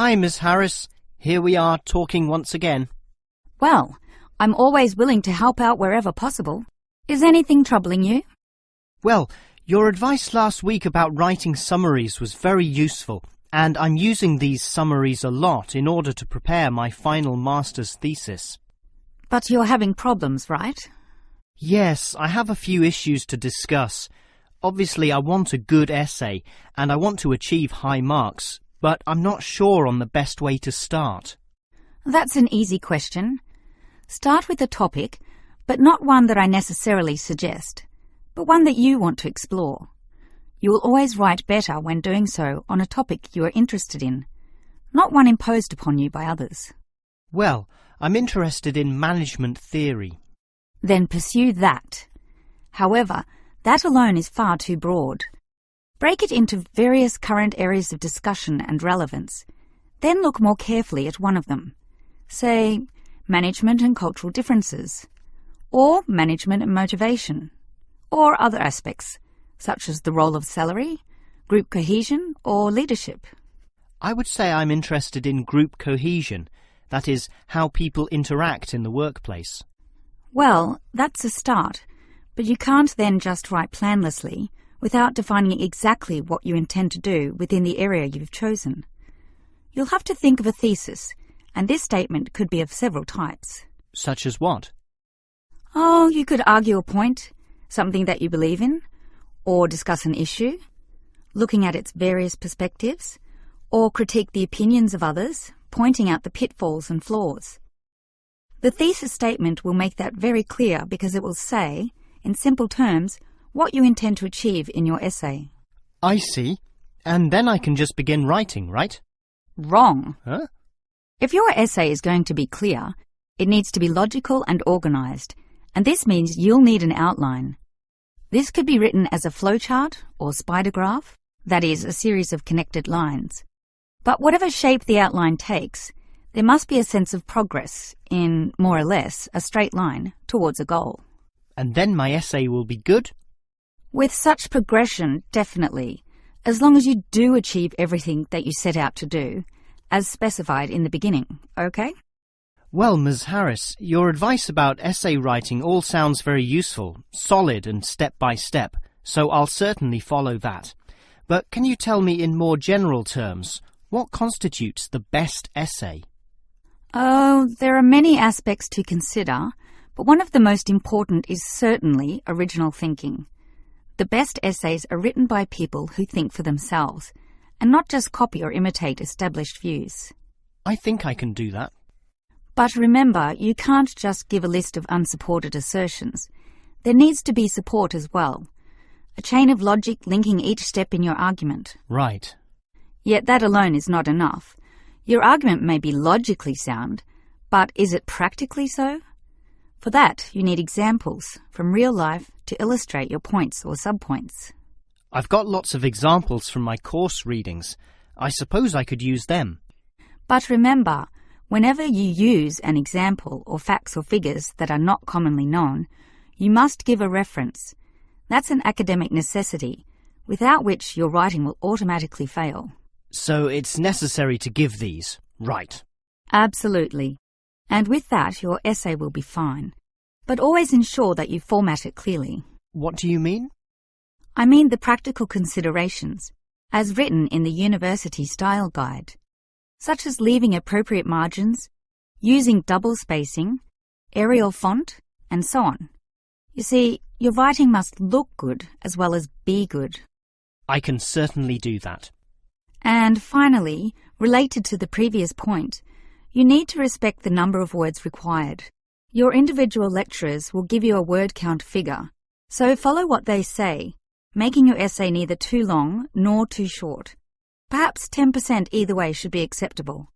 Hi, Miss Harris. Here we are talking once again. Well, I'm always willing to help out wherever possible. Is anything troubling you? Well, your advice last week about writing summaries was very useful, and I'm using these summaries a lot in order to prepare my final master's thesis. But you're having problems, right? Yes, I have a few issues to discuss. Obviously, I want a good essay, and I want to achieve high marks, but I'm not sure on the best way to start. That's an easy question. Start with a topic, but not one that I necessarily suggest, but one that you want to explore. You will always write better when doing so on a topic you are interested in, not one imposed upon you by others. Well, I'm interested in management theory. Then pursue that. However, that alone is far too broad. Break it into various current areas of discussion and relevance. Then look more carefully at one of them. Say, management and cultural differences, or management and motivation, or other aspects, such as the role of salary, group cohesion, or leadership. I would say I'm interested in group cohesion, that is, how people interact in the workplace. Well, that's a start, but you can't then just write planlessly without defining exactly what you intend to do within the area you've chosen. You'll have to think of a thesis, and this statement could be of several types. Such as what? Oh, you could argue a point, something that you believe in, or discuss an issue, looking at its various perspectives, or critique the opinions of others, pointing out the pitfalls and flaws. The thesis statement will make that very clear because it will say, in simple terms, what you intend to achieve in your essay. I see. And then I can just begin writing, right? Wrong. Huh? If your essay is going to be clear, it needs to be logical and organised, and this means you'll need an outline. This could be written as a flowchart or spider graph, that is, a series of connected lines. But whatever shape the outline takes, there must be a sense of progress in, more or less, a straight line towards a goal. And then my essay will be good? With such progression, definitely, as long as you do achieve everything that you set out to do, as specified in the beginning, okay? Well, Ms. Harris, your advice about essay writing all sounds very useful, solid and step-by-step, so I'll certainly follow that. But can you tell me in more general terms, what constitutes the best essay? Oh, there are many aspects to consider, but one of the most important is certainly original thinking. The best essays are written by people who think for themselves, and not just copy or imitate established views. I think I can do that. But remember, you can't just give a list of unsupported assertions. There needs to be support as well. A chain of logic linking each step in your argument. Right. Yet that alone is not enough. Your argument may be logically sound, but is it practically so? For that, you need examples from real life to illustrate your points or subpoints. I've got lots of examples from my course readings. I suppose I could use them. But remember, whenever you use an example or facts or figures that are not commonly known, you must give a reference. That's an academic necessity, without which your writing will automatically fail. So it's necessary to give these, right? Absolutely. And with that, your essay will be fine. But always ensure that you format it clearly. What do you mean? I mean the practical considerations, as written in the university style guide, such as leaving appropriate margins, using double spacing, Arial font, and so on. You see, your writing must look good as well as be good. I can certainly do that. And finally, related to the previous point, you need to respect the number of words required. Your individual lecturers will give you a word count figure, so follow what they say, making your essay neither too long nor too short. Perhaps 10% either way should be acceptable.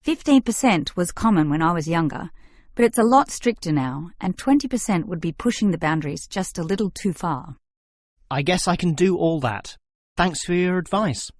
15% was common when I was younger, but it's a lot stricter now, and 20% would be pushing the boundaries just a little too far. I guess I can do all that. Thanks for your advice.